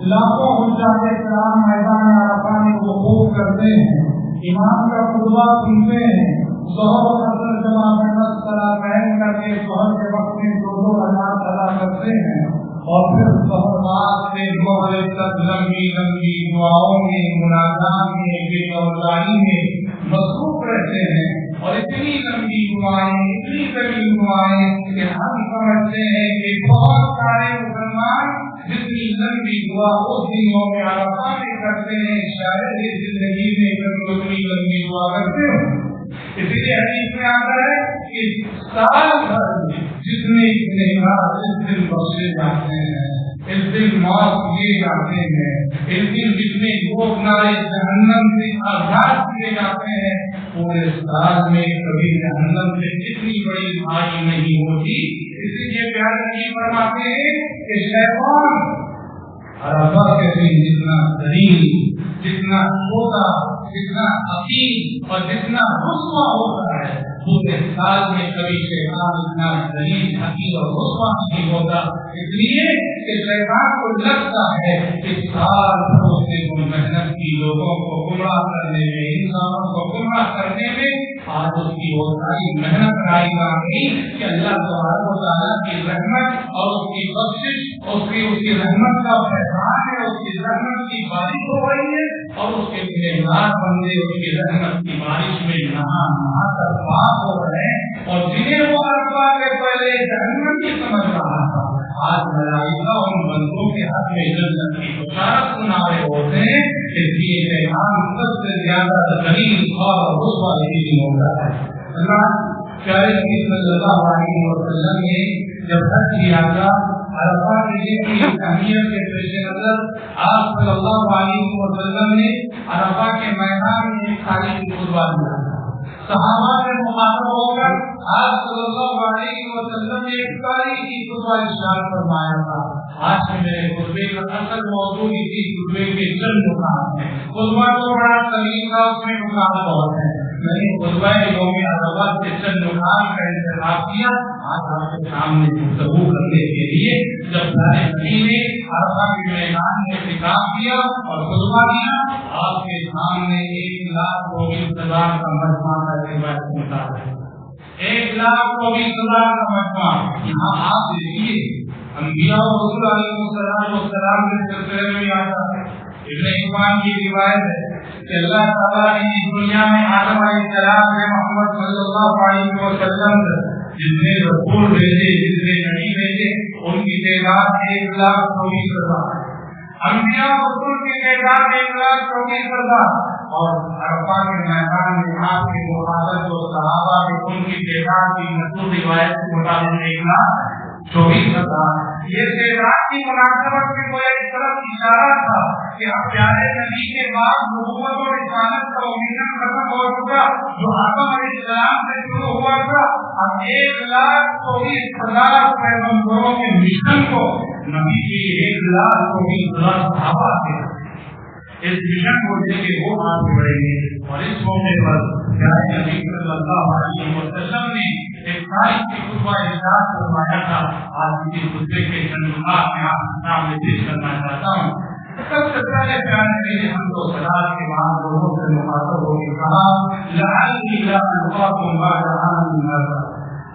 لاکھوں حجاج کرام میدان عرفہ میں وقوف کرتے ہیں، امام کا خطبہ سنتے ہیں، ظہر و عصر جمع میں صلاتین کر کے ظہر کے وقت میں 2 رکعات ادا کرتے ہیں، اور پھر ظہر بعد سے مغرب تک لمبی لمبی دعاؤں میں، مناجات میں، بے قولائی میں مصروف رہتے ہیں، اور اتنی لمبی دعائیں، اتنی طویل دعائیں کہ ہم سمجھتے ہیں کہ بہت سارے مسلمان جتنی لمبی دعا اس دنوں میں عرفہ میں کرتے ہیں شاید اس زندگی میں کبھی اتنی لمبی دعا کرتے ہو۔ اسی لیے حدیث میں آتا ہے کہ سال بھر جتنے گنہگار اس دن بخشے جاتے ہیں، اس دن معاف کیے جاتے ہیں، اس دن جتنے لوگ نارے جہنم سے آزاد کیے جاتے ہیں، پورے سال میں کبھی جہنم سے اتنی بڑی بھاری نہیں ہوتی۔ اسی لیے پیارے نبی فرماتے ہیں کہ شیطان عرفہ کے دن جتنا ذلیل، جتنا چھوٹا، جتنا حقیر اور جتنا رسوا ہوتا ہے، پورے سال میں کبھی شیطان اتنا ذلیل، حقیر اور رسوا نہیں ہوتا۔ اس لیے کہ شیطان کو لگتا ہے کہ سال بھر اس نے محنت کی لوگوں کو گمراہ کرنے میں، انسانوں کو گمراہ کرنے میں، آج اس کی وہ ساری محنت رائے گی کہ اللہ تبارک و تعالیٰ کی رحمت اور اس کی بخشش، اس کی رحمت کا فیضان ہے، اس کی رحمت کی بارش ہو رہی ہے، اور اس کے گنہگار بندے اس کی رحمت کی بارش میں نہا کر پاک ہو رہے ہیں، اور جنہیں وہ عرفہ کے پہلے جہنم کی سمجھ رہا تھا، آج ملائکہ ان بندوں کے حق میں جنت کی بشارت سنا رہے ہوتے ہیں کہ یہ پیغام سب سے زیادہ ذلیل اور رسوا اسی دن ہوتا ہے۔ اللہ پیارے نبی صلی اللہ علیہ وسلم نے جب حج کیا تھا، عرفہ کے دن کی اہمیت کے پیش نظر آپ صلی اللہ علیہ وسلم نے عرفہ کے میدان میں ایک تاریخی خطبہ دیا تھا۔ صحابہ سے مخاطب ہو کر آپ صلی اللہ علیہ وسلم نے ایک تاریخی خطبہ ارشاد فرمایا تھا۔ آج کے میرے خطبے کا اصل موضوع اسی خطبے کے چند نکات ہیں۔ خطبہ تو بڑا طویل تھا، اس میں نکات بہت ہیں، میں نے خطبہ یوم عرفہ کے چند نکات کا انتخاب کیا آج آپ کے سامنے گفتگو کرنے کے لیے۔ جب سارے نبی نے عرفہ کے میدان میں خطاب کیا اور خطبہ دیا، آپ کے سامنے 1,24,000 کا مجمع کا روایت ملتا ہے۔ 1,24,000 کا مجمع۔ یہاں آپ دیکھیے انبیاء اور رسول علیہ السلام کے سلسلے میں آتا ہے۔ ابن حبان کی روایت ہے کہ اللہ تعالیٰ نے اس دنیا میں آدم علیہ السلام سے محمد صلی اللہ علیہ وسلم جتنے رسول بھیجے، جتنے نبی بھیجے، ان کی تعداد 1,24,000 ہے۔ انبیاء اور رسول کی تعداد 1,24,000، اور عرفہ کے میدان میں آپ کے مخاطب جو صحابہ کے ان کی تعداد کی مشہور روایت کے مطابق 1,24,000۔ یہ تعداد کی مناسبت سے کوئی اس طرف اشارہ تھا کہ اب پیارے نبی کے بعد نبوت اور رسالت کا امید ختم ہو چکا، جو آدم علیہ السلام سے شروع ہوا تھا، اب 1,24,000 پیغمبروں کے مشن کو نبی کے 1,24,000 صحابہ تھے۔ اس مشن کو لے کے وہ آگے بڑھیں گے، اور اس موقع پر پیارے نبی صلی اللہ علیہ وسلم نے ایک تاریخ کی خطبہ ارشاد فرمایا تھا۔ آج کی خطبے کے چند نکات میں آپ کے سامنے پیش کرنا چاہتا ہوں۔ سب سے پہلے پیارے نبی نے ہم کو صلاۃ کے بعد لوگوں سے مخاطب ہو کے کہا لعلی لا القاکم بعد عام هذا۔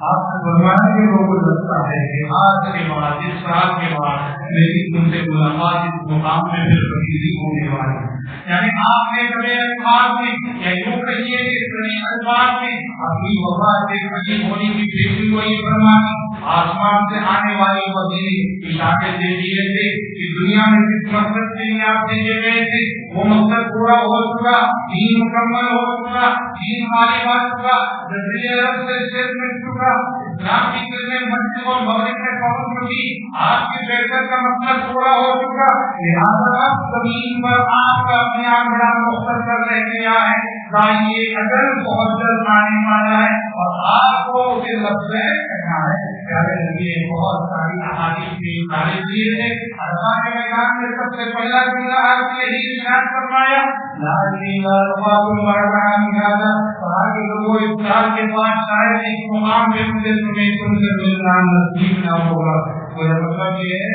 آپ سے فرمایا کہ لوگوں کو لگتا ہے کہ آج کے بعد، اس سال کے بعد میری تم سے ملاقات اس مقام میں پھر کبھی نہیں ہونے والی ہے۔ یعنی آپ نے کبھی الفاظ میں یا یوں کہیے کہ کبھی الفاظ میں اپنی وفا کے قریب ہونے کی پیشن کو یہ فرمانی، آسمان سے آنے والی وزیر اشارے دے دیے تھے کہ دنیا میں جس مقصد کے لیے آپ بھیجے گئے تھے وہ مقصد پورا ہو چکا، دین مکمل ہو چکا، دین غالب آ چکا، جزیرہ عرب سے شیر مل چکا، اسلام کی کرنے مشرق اور مغرب میں پہنچ چکی، آپ کی بہتر کا مقصد پورا ہو چکا، لہٰذا اب زمین پر آپ کا اپنا بڑا مختصر رہ گیا ہے، داعی اجل بہت جلد آنے والا ہے اور آپ کو اسے لبیک کہنا ہے۔ پیارے نبی نے بہت ساری احادیث کی تعریف کی ہے۔ عرفہ کے میدان میں سب سے پہلا جملہ آپ نے یہی ارشاد فرمایا لا الہ الا اللہ، کہا کہ لوگوں افطار کے بعد شاید ایک مقام پہ مجھے تم سے ملنا نصیب نہ ہوگا۔ وہ مطلب یہ ہے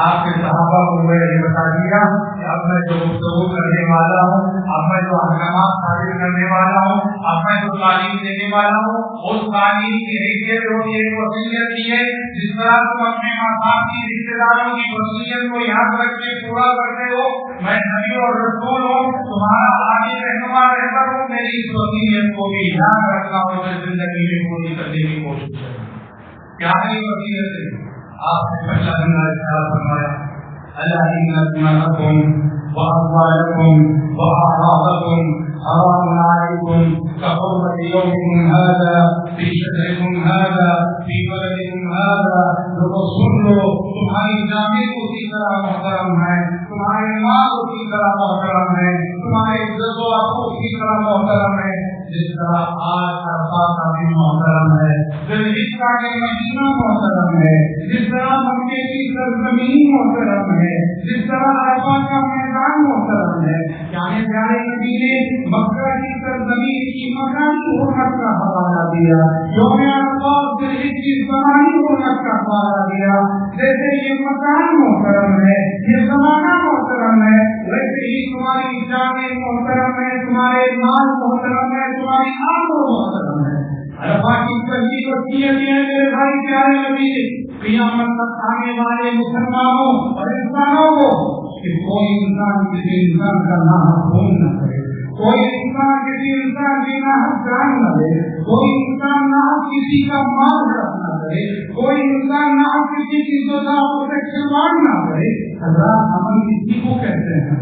آپ کے صحابہ کو میں نے بتا دیا کہ اب میں جو گفتگو کرنے والا ہوں، اب میں جو احکامات صادر کرنے والا ہوں، اب میں جو تعلیم دینے والا ہوں، اس تعلیم کی حیثیت ہوتی ہے، وصیت کی ہے. جس طرح تم اپنے ماں باپ کی رشتے داروں کی وصیت کو یاد رکھ کے پورا کرتے ہو، میں نبی اور رسول ہوں، تمہارا عالی رہنما رہبر ہوں، میری اس وصیت کو بھی یاد رکھنا اور زندگی میں پوری کرنے کی کوشش کرنا. کیا ہے یہ وصیت ہے؟ آپ نے پہلا دن ارشاد فرمایا الا ان دماءکم واموالکم واعراضکم حرام علیکم كحرمة يومكم هذا في شهركم هذا في بلدكم هذا. سن لو تمہاری جانیں اسی طرح محترم ہے، تمہارے مال اسی طرح محترم ہے، تمہارے عزت و آبرو اسی طرح محترم ہے جس طرح آج عرفات کا دن محترم ہے، ذوالحجہ کے مہینہ محترم ہے، جس طرح مکے کی سرزمین محترم ہے، جس طرح عرفات کا میدان محترم ہے. یعنی پیارے نبی نے مکہ کی سرزمین کی مکانی حرمت کا حوالہ دیا، یوم عرفات ذوالحجہ کی زمانی حرمت کا حوالہ دیا. جیسے یہ مکان محترم ہے، یہ زمانہ محترم ہے، ویسے ہی تمہاری جانیں محترم ہے، تمہارے مال محترم ہے، تمہاری آبرو محترم ہے. عرفات کی پہلی وصیت یہ ہے میرے بھائی پیارے نبی، قیامت تک آنے والے مسلمانوں اور انسانوں کو کہ کوئی انسان کسی انسان کا ناحق خون نہ کرے، کوئی انسان کسی انسان کی ناحق جان نہ دے، کوئی انسان ناحق کسی کا مال ہڑپ نہ کرے، کوئی انسان ناحق کسی کی سزاؤں سے کھلواڑ نہ کرے. حضرات امن کسی کو کہتے ہیں؟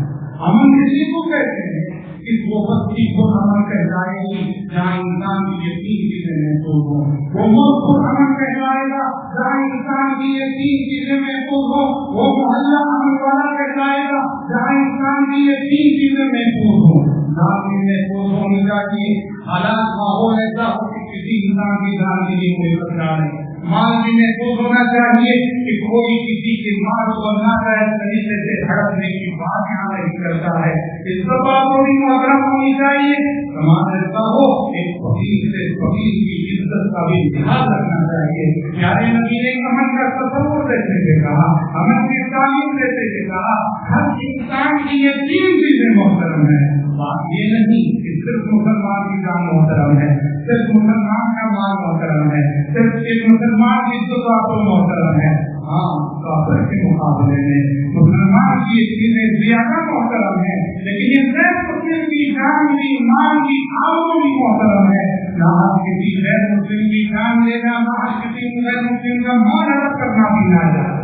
امن کسی کو کہتے ہیں؟ اس وہ بستی کو امن کہلائے گی جہاں انسان کی یہ تین چیزیں محفوظ ہوں. وہ ملک کو امن کہلائے گا جہاں انسان کی یہ تین چیزیں محفوظ ہوں. وہ محلہ امن والا کہلائے گا جہاں انسان کی یہ تین چیزیں محفوظ ہوں. جان بھی محفوظ ہونی چاہیے، حالات ماحول ایسا ہو کہ کسی انسان کی جان کے لیے کوئی خطرہ نہیں. مال بھی محفوظ ہونا چاہیے کہ کوئی کسی کے مال کو ناجائز طریقے سے ہڑپنے کی بات یہاں نہیں کرتا ہے. اس سبب کو بھی محترم ہونی چاہیے. سماج ایسا ہو ایک فقیر سے فقیر کی عزت کا بھی لحاظ رکھنا چاہیے. پیارے نبی نے امن کا تصور دیتے ہوئے کہا، امن کی تعلیم دیتے ہوئے کہا ہر انسان کی یہ تین چیزیں محترم ہے. بات یہ نہیں کہ صرف مسلمان کی جان محترم ہے، صرف مسلمان کا مال محترم ہے، صرف ایک مسلمان کی عزت و محترم ہے. ہاں کافر کے مقابلے میں مسلمان کی چیزیں زیادہ محترم ہے، لیکن یہ غیر مسلم کی جان بھی، مال بھی، آبرو بھی محترم ہے. نہ کسی غیر مسلم کی جان لینا، نہ کسی غیر مسلم کا مال ہڑپ کرنا بھی نہ جائے.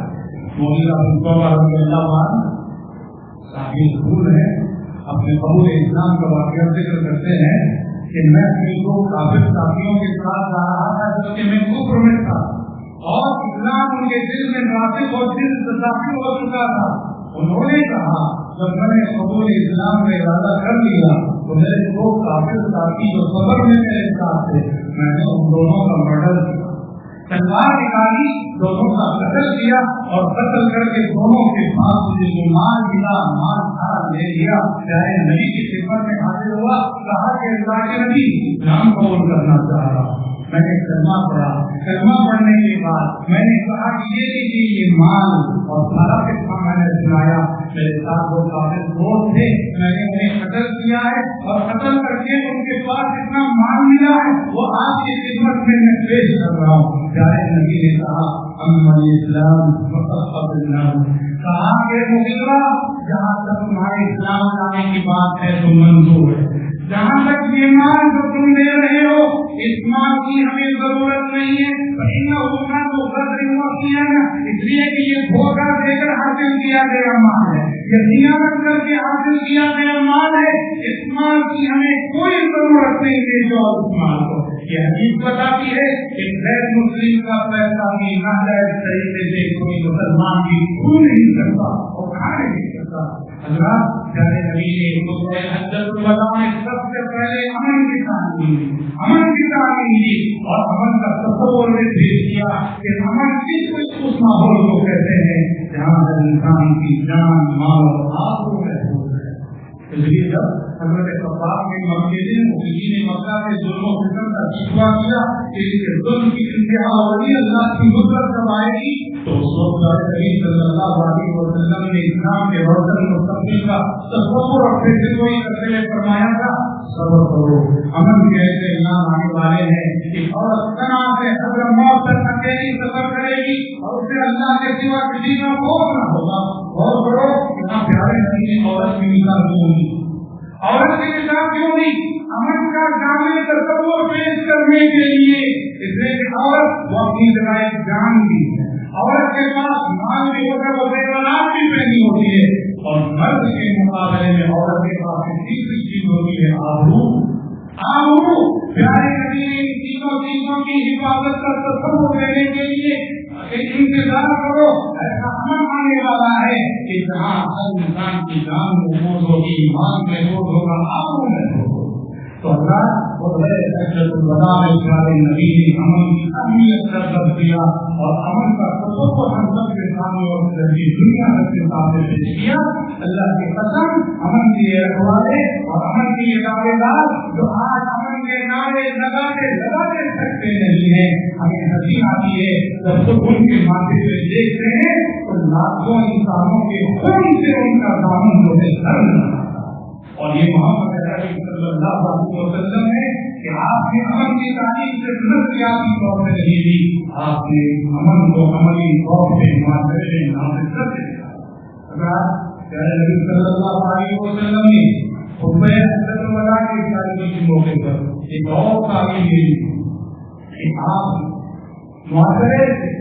مولانا عبداللہ رضی اللہ عنہ صاحب ضرور ہے، اپنے قبول اسلام کا واقعہ ذکر کرتے ہیں کہ میں اپنے دو کافر ساتھیوں کے ساتھ جا رہا تھا جبکہ میں کفر میں تھا اور اسلام ان کے دل میں راسخ اور دل سے داخل ہو چکا تھا. انہوں نے کہا جب میں نے قبول اسلام کا ارادہ کر لیا تو میرے دو کافر ساتھی جو سفر میں میرے ساتھ تھے، میں نے ان دونوں کا مرڈر کیا، تلوار نکالی، دونوں کا قتل کیا اور قتل کر کے دونوں کے پاس مجھے جو مال ملا مال سارا لے لیا. چاہے نبی کی خدمت میں حاضر ہوا، کہا کہ اللہ کے نبی اسلام قبول کرنا چاہ رہا ہوں. میں نے کلمہ پڑھا، کلمہ پڑھنے کے بعد میں نے کہا کہ یہ لیجیے یہ مال، اور سارا قصہ میں نے سنایا. میرے ساتھ دو کافر دوست تھے، میں نے انہیں قتل کیا ہے اور قتل کر کے ان کے پاس اتنا مال ملا ہے وہ آپ کی خدمت میں میں پیش کر رہا ہوں. پیارے نبی نے کہا اما الاسلام فقد النام، کہا کہ مغیرہ جہاں تک تمہارے اسلام لانے کی بات ہے تو منظور ہے، جہاں تک یہ مال جو تم دے رہے ہو اس مال کی ہمیں ضرورت نہیں ہے. اس لیے کہ یہ دھوکہ دے کر حاصل کیا گیا مال ہے، یہ خیانت کر کے حاصل کیا گیا مال ہے. اس مال کی ہمیں کوئی ضرورت نہیں ہے. جو اس مال کو یہ حدیث بتاتی ہے کہ غیر مسلم کا پیسہ بھی ناجائز طریقے سے کوئی مسلمان بھی چھو نہیں سکتا اور کھا نہیں سکتا. حضرات پیارے نبی نے ہجۃ میں سب سے پہلے امن کی تعلیم دی اور امن کا تصور نے پیش کیا کہ امن اس ماحول کو کہتے ہیں جہاں انسان کی جان، مال اور آبرو محفوظ ہے. اس لیے جب حضرت خباب کے مکے نے مکہ کے ظلم و ستم کا شکوہ کیا کہ ظلم کی انتہا ہوگی، اللہ کی قدرت کب آئے گی تو اس وقت نبی صلی اللہ علیہ وسلم نے اسلام کے روشن مستقبل کا تصور اور پیشگوئی کرتے ہوئے فرمایا تھا صبر کرو، امن کے ایسے ایام آنے والے ہیں کہ عورت تنا سے حضر موت تک اکیلی سفر کرے گی اور اسے اللہ کے سوا کسی کا خوف نہ ہوگا. اور کرو یہاں پیارے نبی نے عورت کی مثال کیوں دی؟ عورت کی مثال کیوں دی؟ امن کا جامع تصور پیش کرنے کے لیے، اس لیے کہ عورت وہ اپنی جگہ ایک جان بھی ہے، عورت کے پاس مال بھی ہوتا ہے، وہ زیورات بھی پہنی ہوتی ہے، اور مرد کے مقابلے میں عورت کے پاس تیسری چیز ہوتی ہے آبرو. آبرو پیارے نبی نے ان تینوں چیزوں کی حفاظت کا تصور دینے کے لیے انتظار کرو، ایسا امن آنے والا ہے کہ جہاں ہر انسان کی جان محفوظ ہوگی، ایمان محفوظ ہوگا، آبرو محفوظ ہوگا. تو اللہ حجۃ الوداع میں پیارے نبی نے امن کی اہمیت کا درس دیا اور امن کا تصور ہم سب کے سامنے اور دنیا بھر کے سامنے پیش کیا. اللہ کی قسم امن کے رکھوالے اور امن کے دعوے دار جو آج امن کے نعرے لگاتے سکتے نہیں ہیں، ہمیں ہنسی آتی ہے جب تو ان کے ماتھے پہ دیکھتے ہیں تو لاکھوں انسانوں کے خون سے ان کا دامن جو ہے سر نہ. اور یہ محمد صلی اللہ علیہ وسلم ہے کہ آپ نے امن کی تعلیم سے نظریاتی طور پہ نہیں دی، آپ نے امن کو عملی طور پہ معاشرے میں نافذ کر دیا. اگر نبی صلی اللہ علیہ وسلم نے خطبہ حجۃ الوداع کی تعلیم کے موقع پر ایک اور تعلیم دی کہ آپ معاشرے سے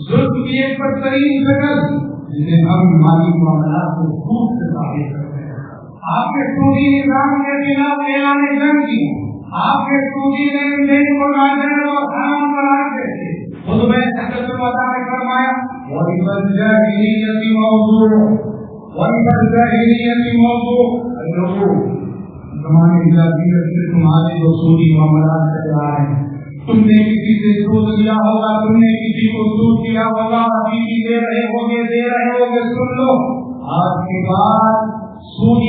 ظلم کی ایک بدترین شکل جسے ہم مالی معاملات کو خوب سے ثابت کرتے ہیں. آپ کے سودی نظام کے خلاف اعلان جنگ کی، آپ کے سودی لین دین کو ناجائز اور حرام قرار دیتے. خطبہ حجۃ الوداع میں فرمایا وَلِلْجَاهِلِيَّةِ مَوْضُوعٌ لوگوں زمانے جاہلیت سے تمہارے جو سودی معاملات چل رہے ہیں، تم نے کسی سے سود لیا ہوگا، تم نے کسی کو سود کیا ہوگا، ابھی بھی دے رہے ہوگے. سن لو، آج کے بعد سود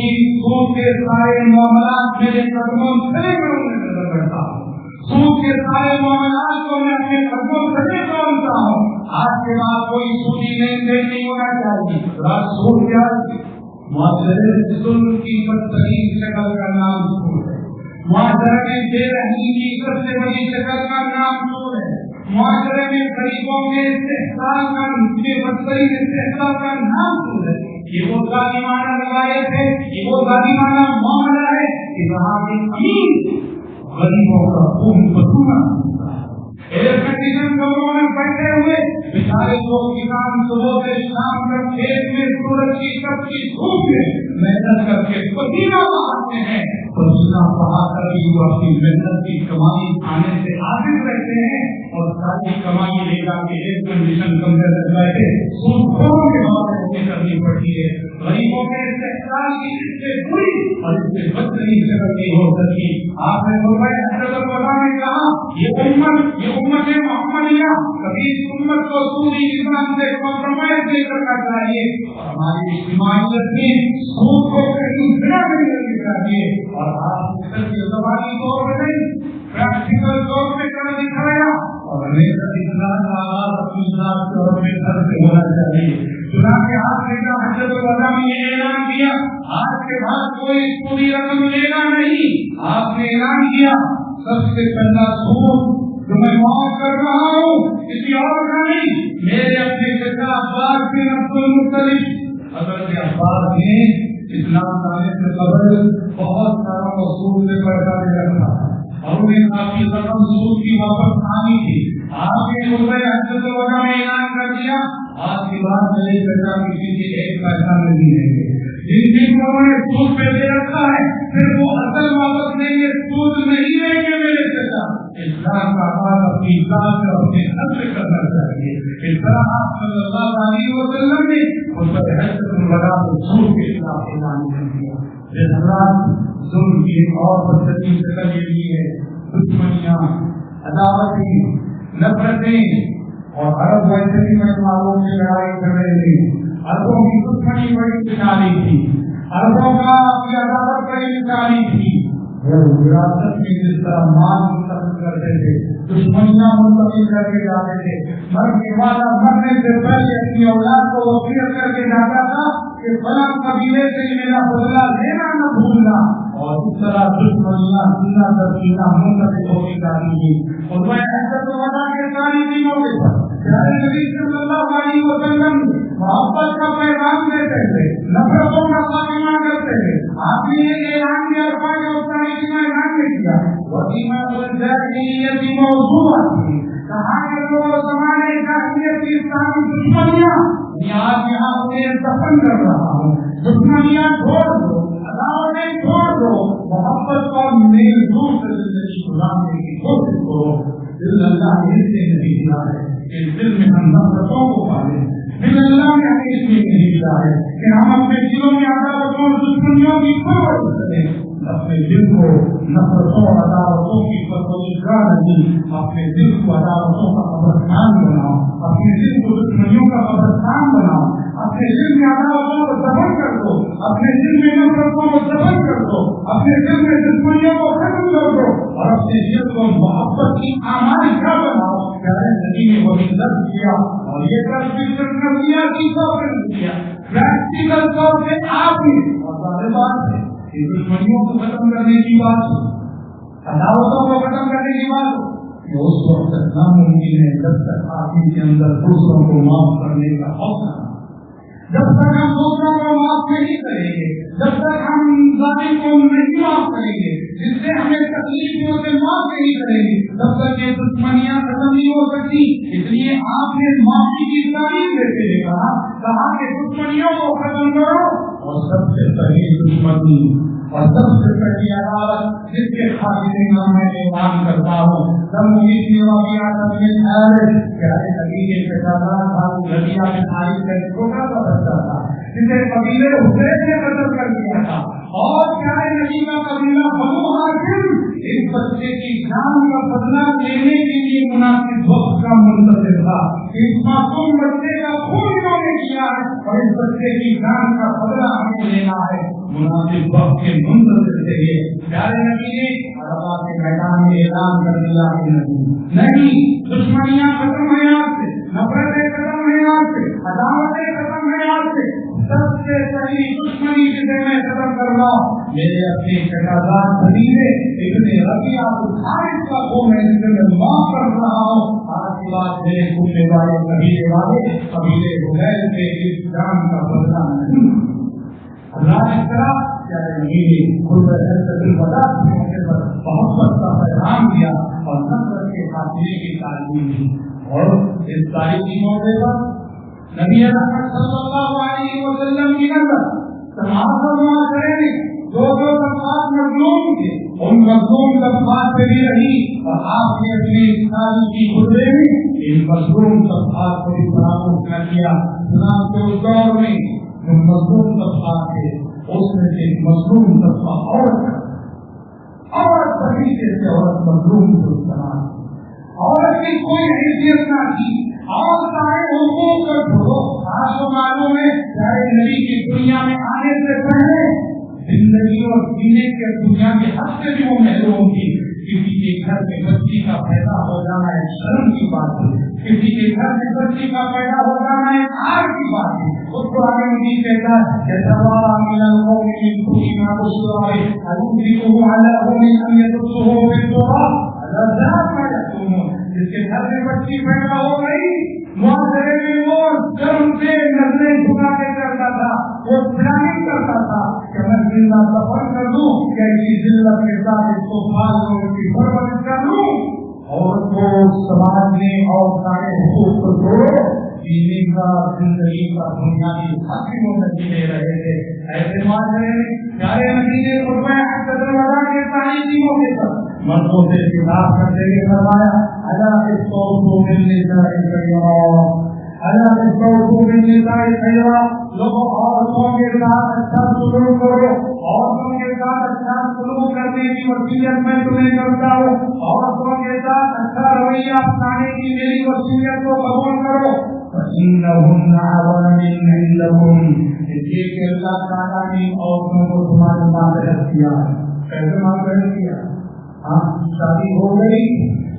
کے سارے معاملات میرے قدموں سے نظر کرتا ہوں، سود کے سارے معاملات کو میں اپنے قدموں سے مانتا ہوں. آج کے بعد کوئی سودی لین دین نہیں ہونا چاہیے. سود کیا معاشرے میں ظلم کی بدترین شکل کا نام سود ہے. معاشرے میں بے رحمی کی سب سے بڑی شکل کا نام سود ہے. معاشرے میں غریبوں کے استحصال کا بدترین استحصال کا نام سود ہے. یہ وہ ظالمانہ روایت ہے، یہ وہ ظالمانہ معاملہ ہے کہ جہاں کے امیر غریبوں کا خون پسینہ ایئر کنڈیشن کمروں میں بیٹھے ہوئے بیچارے لوگ کسان صبح سے شام تک کھیت میں سورج کی تپتی دھوپ میں محنت کر کے پسینہ بہاتے ہیں. پسینہ بہا کر بھی وہ اپنی محنت کی کمائی کھانے سے عاجز رہتے ہیں اور ساری کمائی لے جا کے ایئر کنڈیشن کمرے میں بیٹھے سود خوروں کے بارے کرنی پڑتی ہے. غریبوں کے استحصال کی اس سے بری اور اس سے بدترین شکل نہیں ہو سکتی. آپ نے فرمایا حضرت الوداع نے کہا یہ امت محمدیہ کبھی اس امت کو سودی نظام سے کمپرومائز نہیں کرنا چاہیے اور ہماری اجتماعیت میں سود کو کہیں بنا نہیں کرنی چاہیے. اور آپ نے زبانی طور پہ نہیں پریکٹیکل طور پہ کر دکھایا اور ہمیشہ اسلام کا آغاز اپنی ذات کے اور اپنے گھر سے ہونا چاہیے. چنانچہ آپ نے کہا حجۃ الوداع میں یہ اعلان کیا آج کے بعد کوئی پوری رقم لینا نہیں. آپ نے اعلان کیا سب سے پہلا سود جو میں معاف کر رہا ہوں کسی اور کا نہیں، میرے اپنے چچا عباس بن عبد المطلب حضرت عباس نے اسلام لانے سے قبل بہت سارا سود سے پیسہ لے رکھا اور انہیں کافی رقم سود کی واپس آنی تھی. آپ نے خطبہ حجۃ الوداع میں اعلان کر دیا آج کے بعد میرے چچا کسی سے ایک پیسہ نہیں لیں گے. جن جن لوگوں نے سود پہ دے رکھا ہے پھر وہ اصل واپس لیں گے، سود نہیں لیں گے میرے چچا. اسلام کا آغاز اپنی ذات سے اپنے حد سے کرنا چاہیے. اس طرح آپ صلی اللہ علیہ وسلم نے خطبہ حجۃ الوداع میں سود کے خلاف اعلان کر دیا. ظلم کی اور بدترین شکل یہ ہے دشمنیاں، عداوتیں، نفرتیں. اور عرب ویسے بھی مسلمانوں سے لڑائی کر رہے تھے. عربوں کی دشمنی بڑی نکالی تھی، عربوں کا اپنی عداوت بڑی نکالی تھی. وہ وراثت میں جس طرح مال منتقل کرتے تھے، دشمنیاں منتقل کر کے جاتے تھے، مرنے والا مرنے سے پہلے اپنی اولاد کو وصیت کر کے جاتا تھا کہ فلاں قبیلے سے میرا بدلہ لینا نہ بھولنا، اور اس طرح دشمنیاں سینہ در سینہ منتقل ہوتی جاتی تھی۔ اور میں حجۃ الوداع کے تاریخی موقع پر پیارے نبی صلی اللہ علیہ وسلم محبت کا پیغام دیتے تھے، نفرتوں کا خاتمہ کرتے تھے۔ آپ نے یہ اعلان کیا، اعلان کیا وَإِمَامُ الْجَاهِلِيَّةِ مَوْضُوعًا، کہا کہ وہ زمانے جاہلیت کی اسلامی دشمنیاں آج یہاں انہیں دفن کر رہا ہوں۔ دشمنیاں چھوڑ دو، عداوتیں چھوڑ دو، محبت اور میل جول سے زندگی گزارنے کی کوشش کرو۔ دل اللہ نے اس لیے نہیں دیا ہے کہ دل میں ہم نفرتوں کو پالیں، دل اللہ نے ہمیں اس لیے نہیں دیا ہے کہ ہم اپنے دلوں میں عداوتوں اور دشمنیوں کی پرورش کریں۔ اپنے دل کو نفرتوں اور عداوتوں کی پرورش کا نہیں، اپنے دل کو عداوتوں کا قبرستان بناؤ، اپنے دل کو دشمنیوں کا قبرستان بناؤ، اپنے دل میں عداوتوں کو دفن کر دو، اپنے دل میں نفرتوں کو دفن کر دو، اپنے دل میں دشمنیوں کو ختم کر دو، اور اپنے دل کو محبت کی آمال کا بناؤ۔ پیارے نبی نے وہی درد کیا، اور یہ درد بھی صرف نظریاتی طور پر نہیں کیا، پریکٹیکل طور سے آپ نے، اور ظاہر بات ہے کہ دشمنیوں کو ختم کرنے کی بات ہو، عداوتوں کو ختم کرنے کی بات ہو، یہ اس وقت تک ناممکن ہے جب تک آدمی کے اندر دوسروں کو معاف کرنے کا حوصلہ نہ، جب تک ہم دوسروں کو معاف نہیں کریں گے، جب تک ہم ظالم کو نہیں معاف کریں گے، جس سے ہمیں تکلیف میں اسے معاف نہیں کریں گے، تب تک یہ دشمنیاں ختم نہیں ہو سکتی۔ اس لیے آپ نے معافی کی تعلیم دیتے ہوئے کہا کہ دشمنیوں کو ختم کرو، اور سب سے پہلی دشمنی اور سب سے پہلی عداوت جس کے خاتمے کا میں اعلان کرتا ہوں، سب امید کی واقعات میں ہے کہ نبی کے پیغمبر تھا، نبیہ میں تاریخ کا چھوٹا سا بچہ تھا جسے قبیلے حسین نے قتل کر دیا تھا، اور پیارے نبی کا قبیلہ بنو ہاشم اس بچے کی جان کا بدلہ لینے کے لیے مناسب وقت کا منتظر تھا۔ اس معصوم بچے کا خون انہوں نے کیا ہے، اور اس بچے کی جان کا بدلہ ہمیں لینا ہے، مناسب وقت کے منتظر تھے۔ پیارے نبی نے عرفات کے میدان میں اعلان کر دیا کہ نہیں، دشمنیاں ختم ہیں آج سے، نفرتیں ختم ہیں آج سے، عداوتیں ختم ہیں آج سے، سب سے پہلی دشمنی جسے میں ختم کر رہا ہوں میرے اپنے شہزاد خلیفے ابن ربیعہ الحارث کا وہ میں جسے میں معاف کر رہا ہوں۔ آج کی بات میرے گھومنے والے قبیلے حذیل کے اس جان کا بدلہ نہیں۔ اللہ اس طرح پیارے نبی نے خطبہ حجۃ الوداع کے موقع پر محبت کا پیغام دیا اور نفرت کے خاتمے کی تعلیم دی، اور اس تاریخی موقع پر نبی اکرم صلی اللہ علیہ وسلم کی نظر تمام معاشرے میں دو طبقات مظلوم تھے، ان مظلوم طبقات پہ بھی رہی، اور آپ نے اپنے تاریخی خطبے میں ان مظلوم طبقات کو بھی فراموش نہ کیا۔ چنانچہ اس دور میں جو مظلوم طبقات تھے اس میں سے مظلوم طبقہ عورت طریقے سے عورت مظلوم کو استعمال، عورت کی کوئی حیثیت نہ تھی، اور سارے حقوق کا چھوڑو۔ آپ کو معلوم ہے پیارے نبی کی دنیا میں آنے سے پہلے زندگی اور جینے کے دنیا کے حد سے بھی وہ محروم تھی۔ کسی کے گھر میں بچی کا پیدا ہو جانا ایک شرم کی بات ہے، کسی کے گھر میں بچی کا پیدا ہو جانا ایک آر کی بات ہے۔ اس کو آگے نہیں کہتا کہ سوال من القوم من كل ما بشر أيمسكه على هون أم يدسه في التراب على ذات ما يحكمون۔ جس کے گھر میں بچی پیدا ہو گئی، معاشرے میں وہ شرم سے نظریں جھکا کے کرتا تھا، وہ پلاننگ کرتا تھا کہ میں زندہ دفن کر دوں یا اسی ذلت کے ساتھ اس کو پال لوں، اس کی پرورش کر لوں۔ اور تو سماج نے اور سارے حقوق کو چھوڑو، جینے کا زندگی کا بنیادی حق بھی وہ نہیں دے رہے تھے۔ ایسے معاشرے میں پیارے نبی نے خطبہ حجۃ الوداع کے تاریخی موقع پر مردوں سے خطاب کرتے ہوئے فرمایا الا استوصوا بالنساء خیرا، الا استوصوا بالنساء خیرا، لوگوں عورتوں کے ساتھ اچھا سلوک کرو، عورتوں کے ساتھ اچھا سلوک کرنے کی وصیت میں تمہیں کرتا ہوں، عورتوں کے ساتھ اچھا رویہ اپنانے کی میری وصیت کو قبول کرو۔ فإنهن عوامل عندكم، یہ کہ اللہ تعالیٰ نے عورتوں کو تمہارے ماتحت کیا ہے. کیسے ماتحت کیا؟ ہاں شادی ہو گئی،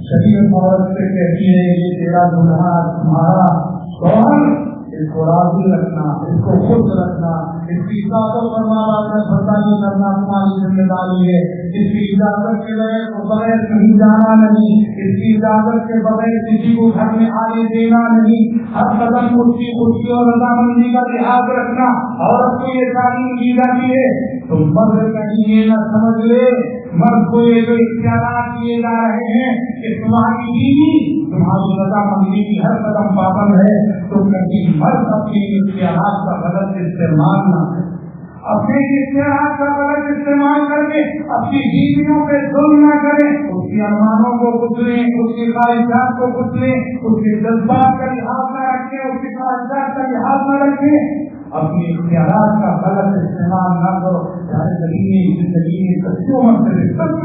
شریعت عورت سے کہتی ہے یہ تیرا دلہا تمہارا شوہر، اس کو راضی رکھنا، اس کو خوش رکھنا، اس کی اطاعت فرمانا برداری کرنا تمہاری ذمہ داری ہے. اس کی اجازت کے بغیر کہیں جانا نہیں، اس کی اجازت کے بغیر کسی کو گھر میں آنے دینا نہیں. ہر قدم اس کی خوشی اور رضامندی کا لحاظ رکھنا. عورت کو یہ تعلیم دی جاتی ہے تو مرد کہیں یہ نہ سمجھ لے، مرد کو یہ جو اختیارات دیے جا رہے ہیں کہ تمہاری بیوی تمہاری رضامندی کی ہر قدم پابند ہے، تو کہیں مرد اپنے اختیارات کا غلط استعمال نہ کرے، اپنے اختیارات کا غلط استعمال کر کے اپنی بیویوں پہ ظلم نہ کرے، اس کی ارمانوں کو کچلیں، اس کی خواہشات کو کچلیں، اس کے جذبات کا لحاظ نہ رکھیں، اس کی خواہشات کا لحاظ نہ رکھیں، اپنے اختیارات کا غلط استعمال نہ کرو. زندگی میں کچھ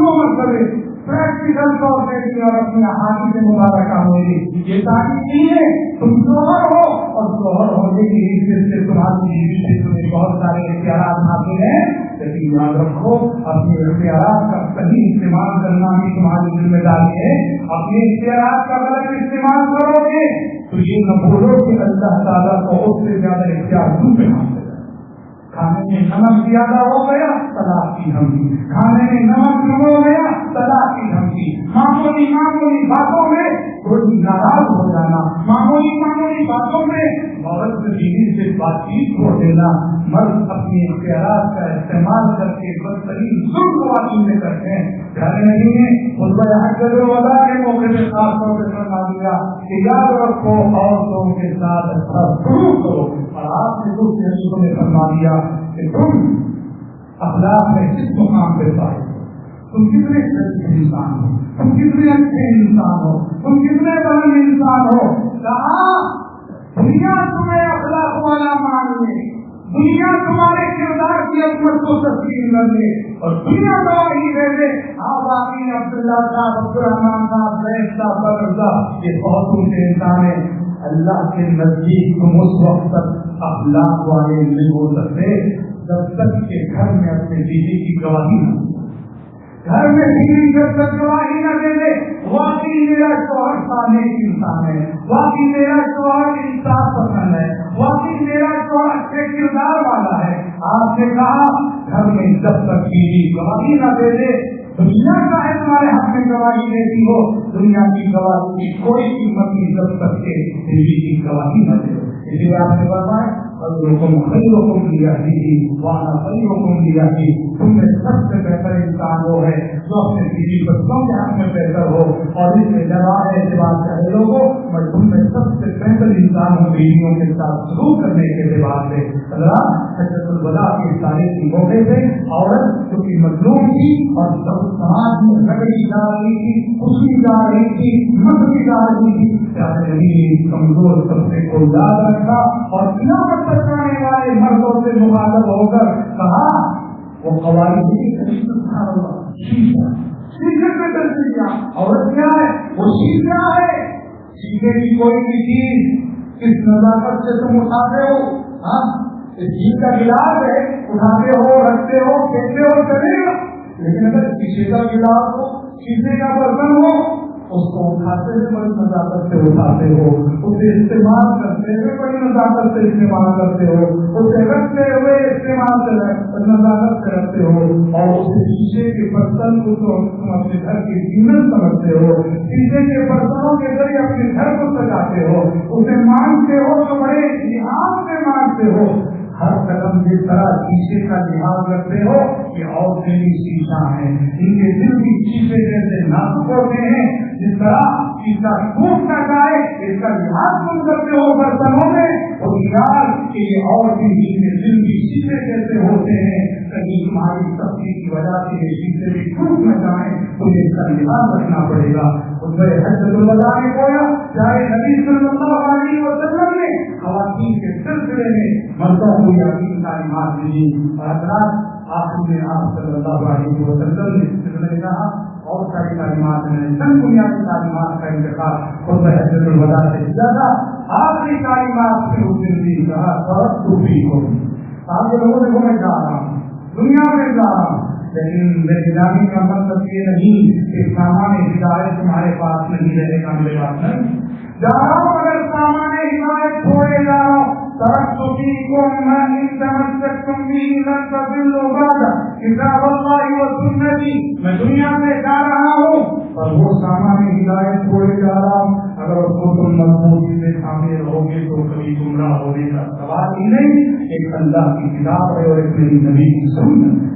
مرتبے پریکٹیکل طور پہ بھی اور اپنی احادیث مبارکہ ہوگی یہ تعلیم نہیں ہے. تم شوہر ہو اور شوہر ہونے کی حیثیت سے تمہاری بیوی سے تمہیں بہت سارے اختیارات حاصل ہیں، لیکن یاد رکھو اپنے اختیارات کا صحیح استعمال کرنا بھی تمہاری ذمہ داری ہے. اپنے اختیارات کا غلط استعمال کرو گے تو یہ نہ بولو کہ اللہ تعالیٰ کو اس سے زیادہ اختیار تم پہ حاصل ہے. کھانے میں نمک زیادہ ہو گیا طلاق کی دھمکی، کھانے میں نمک کم ہو گیا طلاق کی دھمکی، معمولی باتوں میں کوئی ناراض ہو جانا، معمولی باتوں میں عورت سے بیوی سے بات چیت چھوڑ دینا. مرد اپنے اختیارات کا استعمال کر کے بدترین ظلم خواتین میں کرتے ہیں. گھر نہیں ہے خطبہ حجۃ الوداع کے موقع پہ خاص طور پہ فرما دیا کہ یاد رکھو عورتوں کے ساتھ اچھا سلوک کرو. اور آپ نے دوسرے حدیثوں میں فرما دیا کہ تم اخلاق میں کس مقام پہ پائے، تم کتنے اچھے انسان ہو، تم کتنے اچھے انسان ہو، تم کتنے بڑے انسان ہو. کہا دنیا تمہیں اخلاق والا مان لے، دنیا تمہارے کردار کی عظمت کو تسلیم کر لے اور دنیا گواہی دے دے. آپ باقی عبداللہ صاحب، عبدالرحمان صاحب، زید صاحب، بکر صاحب یہ بہت اونچے انسان ہیں. اللہ کے نزدیک تم اس وقت تک اخلاق والے نہیں ہو سکتے جب تک کہ گھر میں اپنے بیوی کی گواہی نہ، گھر میں بیوی جب تک گواہی نہ دے دے واقعی میرا شوہر صالح انسان ہے، واقعی میرا شوہر انصاف پسند ہے، واقعی میرا شوہر اچھے کردار والا ہے. آپ نے کہا گھر میں جب تک بیوی گواہی نہ دے دے، دنیا کا ہے تمہارے حق میں گواہی دیتی ہو، دنیا کی گواہی کی کوئی قیمت نہیں جب تک کہ بیوی کی گواہی نہ دے. اس لیے آپ نے فرمایا خیرکم خیرکم لأہلہ وانا خیرکم لأہلی، تم میں سب سے بہتر انسان وہ ہے جو اپنے بیوی بچوں کے حق میں بہتر ہو. اور اس میں جواب ہے اعتبار سے لوگوں میں تم میں سب سے بہتر انسان ہوں بیویوں کے ساتھ سلوک کرنے کے اعتبار سے. حجۃ الوداع کی تاریخ کی موقع پہ عورت جو کہ مظلوم تھی اور سب سماج میں رگڑی جا رہی تھی، خوشی جا رہی تھی، مستی جا رہی تھی، کمزور طبقے کو یاد رکھا اور قیامت تک آنے والے مردوں سے مخاطب ہو کر کہا وہ قواعد شیشے میں تبدیل کیا. عورت کیا ہے؟ وہ شیشہ ہے. شیشے کی کوئی بھی چیز کس نزاکت سے تم اٹھاتے ہو، ہاں چیز کا گلاس ہے، اٹھاتے ہو، رکھتے ہو، پھینکتے ہو، چلے گا. لیکن اگر شیشے کا گلاس ہو، شیشے کا برتن ہو، اس کو اٹھاتے ہوئے بڑی نزاکت سے اٹھاتے ہو، اسے استعمال کرتے ہوئے بڑی نزاکت سے استعمال کرتے ہو، اسے رکھتے ہوئے استعمال سے نزاکت سے رکھتے ہو، اور اسے شیشے کے برتن کو تم اپنے گھر کی زینت سمجھتے ہو، شیشے کے برتنوں کے ذریعے اپنے گھر کو سجاتے ہو، اسے مانگتے ہو تو بڑے لحاظ سے مانگتے ہو. ہر قدم جس طرح شیشے کا لحاظ رکھتے ہو یہ اور بھی شیشہ ہے، ان کے دل بھی شیشے جیسے نازک ہوتے ہیں. جس طرح شیشہ ٹوٹ نہ جائے اس کا لحاظ تم کرتے ہو برتنوں میں، اور خیال کہ یہ اور بھی ان کے دل بھی شیشے جیسے ہوتے ہیں، کہیں تمہاری سختی کی وجہ سے یہ شیشے بھی ٹوٹ نہ جائیں تو یہ اس کا لحاظ رکھنا پڑے گا. اس میں حجۃ الوداع نے گویا چاہے نبی صلی اللہ علیہ وسلم نے خواتین کے سلسلے میں مردوں کو یقین تعلیمات دی. اور حضرات آخر میں آپ صلی اللہ علیہ وسلم نے کہا اور ساری تعلیمات میں چند بنیادی تعلیمات کا انتخاب خود حجت الوداع سے کیا تھا. آخری تعلیمات سے اس زندگی کا توفیق کو آپ لوگوں سے میں جا رہا ہوں, دنیا میں جا رہا ہوں, لیکن میرے جانے کا مطلب یہ نہیں کہ سامان ہدایت تمہارے پاس نہیں رہے گا. میرے پاس نہیں جا رہا ہوں, اگر سامان ہدایت چھوڑے جا رہا ہوں, ترکت فیکم ما ان تمسکتم به لن تضلوا بعد کتاب اللہ و سنتی. میں دنیا سے جا رہا ہوں اور وہ سامان ہدایت چھوڑے جا رہا ہوں, اگر اس کو تم مضبوطی سے تھامے رہو گے تو کبھی گمراہ ہونے کا سوال ہی نہیں. ایک اللہ کی کتاب ہے اور ایک میری نبی کی سنت,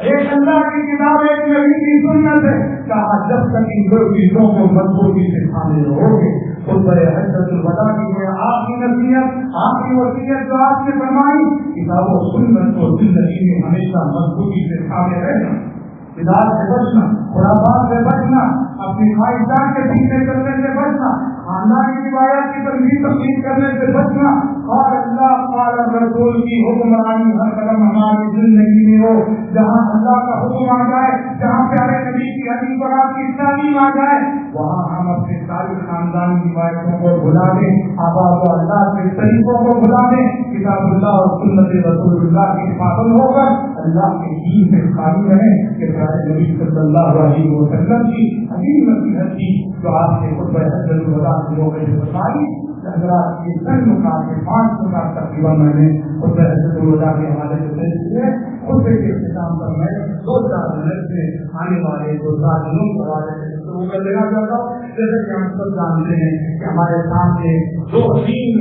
ایک اللہ کی کتاب ایک نبی کی سنت ہے. کہا جب تک ان دو چیزوں کو مضبوطی سے تھامے رہو گے. خطبہ حجۃ الوداع کی آخری نصیحت, آخری وصیت جو آپ نے فرمائی, کتاب و سنت کو زندگی میں ہمیشہ مضبوطی سے تھامے رہنا, بدعت سے بچنا, خرافات سے بچنا, اپنی خواہشات کے پیچھے چلنے سے بچنا, خاندانی روایات کی تبدیل کرنے سے بچنا, اور اللہ قال رسول کی حکمرانی ہر قدم ہماری زندگی میں ہو. جہاں اللہ کا حکم آ جائے, جہاں پیارے نبی کی حدیث اور آپ کی تعلیم آ جائے, وہاں ہم اپنے ساری خاندانی روایتوں کو بھلا دیں, آبا و اللہ کے طریقوں کو بھلا دیں, کتاب اللہ اور سنت رسول اللہ کی پابند ہو کر اللہ کے دین سے خالی رہیں. کہ پیارے نبی صلی اللہ علیہ وسلم کی عظیم نصیحت کی جو آپ نے خطبہ حجۃ الوداع کے موقع سے بتائی. حضرات یہ چند نکات, 5 نکات تقریباً میں نے خطبہ حجۃ الوداع کے حوالے سے پیش کیے. خطبے کے اختتام پر میں 2-4 منٹ سے آنے والے 2-4 دنوں کے حوالے سے شروع کر دینا چاہتا ہوں. جیسے کہ ہم سب جانتے ہیں کہ ہمارے سامنے دو عظیم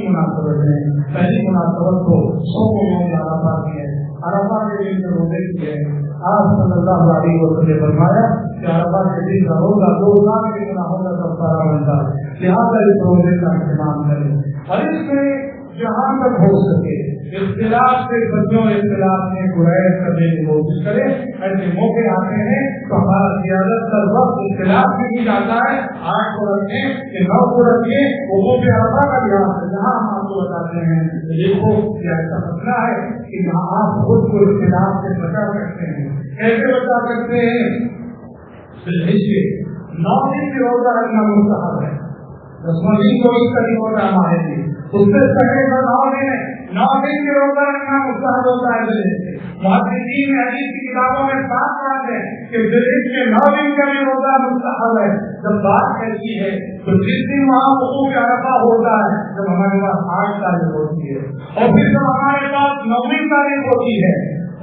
مناسبت ہیں. پہلی مناسبت تو صوم یوم عرفہ کی ہے. عرفہ کے دن جو روزے کی ہے, آپ صلی اللہ علیہ وسلم نے فرمایا کہ عرفہ کے دن کا روزہ 2 سال کے گناہوں کا کفارہ بنتا ہے. لہٰذا اس روزے کا اہتمام کریں, اور اس میں جہاں تک ہو سکے اختلاف سے بچوں, اختلاف میں گریز کرنے کی کوشش کریں. ایسے موقع آتے ہیں تو ہمارا زیادہ تر وقت اختلاف میں بھی جاتا ہے. 8 کو رکھیں کہ 9 کو رکھیں, وہ پہ عرفہ کا لحاظ ہے. جہاں ہم آپ کو بتاتے ہیں دیکھو کیا ایسا مسئلہ ہے کہ جہاں آپ خود کو اختلاف سے بچا سکتے ہیں. کیسے بچا سکتے ہیں؟ 9 دن کی روزہ رکھنا مستحب ہے. 10واں دن کو اس کا دن ہوتا ہے ہمارے لیے, اس سے پہلے 9 دن کی روزہ رکھنا مستحب ہوتا ہے. محدثین حدیث کی کتابوں میں صاف بات ہے کہ ذلحج کے 9 دن کا بھی روزہ مستحب ہے. جب بات ایسی ہے تو جس دن وہاں وقوف عرفہ ہوتا ہے, جب ہمارے پاس 8 تاریخ ہوتی ہے اور پھر جب ہمارے پاس 9ویں تاریخ ہوتی ہے,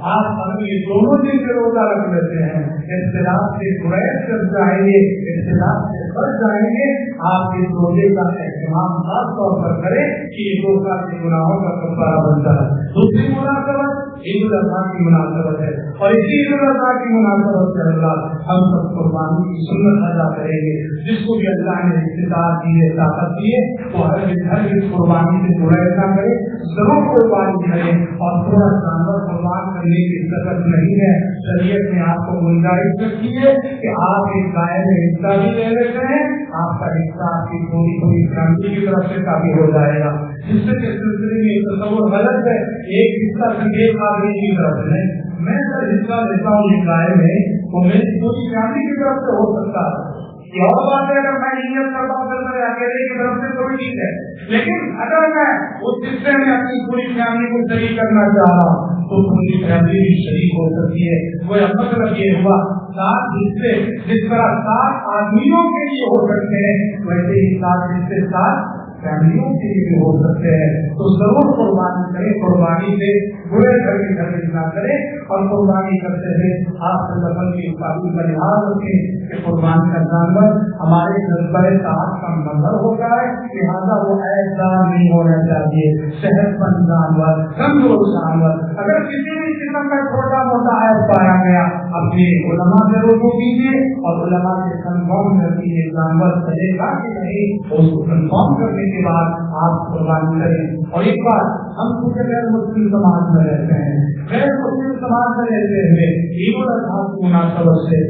آپ اگر یہ دونوں دن کے روزہ رکھ لیتے ہیں, اختلاف سے گریز کر جائیں گے, اختلاف سے بچ جائیں گے. آپ اس روزے کا اہتمام خاص طور پر کریں کہ یہ 2 سال کے گناہوں کا کفارہ بنتا ہے. دوسری مناسبت عید الاضحیٰ کی مناسبت ہے, اور اسی عید الاضحیٰ کی مناسبت سے اللہ ہم سب قربانی کی سنت ادا کریں گے. جس کو بھی اللہ نے استطاعت دی ہے, طاقت دی ہے, وہ ہر قربانی سے گریز نہ کرے, ضرور قربانی کرے. اور تھوڑا جانور قربان کرنے کی ضرورت نہیں ہے. شریعت نے آپ کو گنجائش رکھی ہے کہ آپ ایک گائے میں حصہ بھی لے لیتے ہیں, آپ کا حصہ آپ کی پوری فیملی کی طرف سے کافی ہو جائے گا. جس سے سلسلے میں تصور غلط ہے, ایک حصہ صرف ایک آدمی کی طرف سے نہیں. میں اگر حصہ لیتا ہوں ایک گائے میں تو میری پوری فیملی کی طرف سے ہو سکتا ہے. یہ اور بات ہے اگر میں نیت کرتا ہوں میرے اکیلے کی طرف سے تو بھی ٹھیک ہے, لیکن اگر میں اس حصے میں اپنی پوری فیملی کو شریک کرنا چاہ رہا ہوں تو پوری فیملی بھی شریک ہو سکتی ہے. وہ مطلب یہ ہوا 7 حصے جس طرح 7 آدمیوں کے لیے ہو سکتے ہیں, ویسے ہی 7 حصے 7 فیملیوں کے لیے بھی ہو سکتے ہیں. تو ضرور قربانی کریں, قربانی سے برے گھر کے گھر نہ کریں, اور قربانی کرتے ہوئے آپ لفظ کی تعلیم کا لحاظ رکھیں کہ قربانی کا جانور ہمارے جذبہ طاعت کا مظہر ہوتا ہے. لہٰذا وہ ایسا نہیں ہونا چاہیے. صحت مند جانور, کمزور جانور, اگر کسی بھی قسم کا چھوٹا موٹا عیب پایا گیا, اپنے علماء سے رجوع کیجیے اور علماء سے کنفرم کر دیجیے جانور چلے گا کہ نہیں, اس کو کنفرم کرنے کے بعد آپ قربانی کریں. اور ایک بات, ہم کچھ غیر مسلم سماج میں رہتے ہیں, غیر مسلم سماج میں رہتے ہوئے عید الاضحیٰ کی مناسبت سے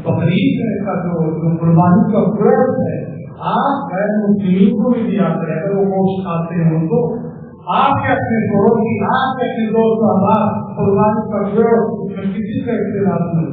بقرعید کا جو قربانی کا گوشت ہے, آپ غیر مسلمین کو بھی دیا کریں. اگر وہ گوشت کھاتے ہیں تو آپ کے اپنے پڑوسی, آپ کے اپنے دوست احباب قربانی کا گوشت, اس میں کسی کا اختلاف نہیں.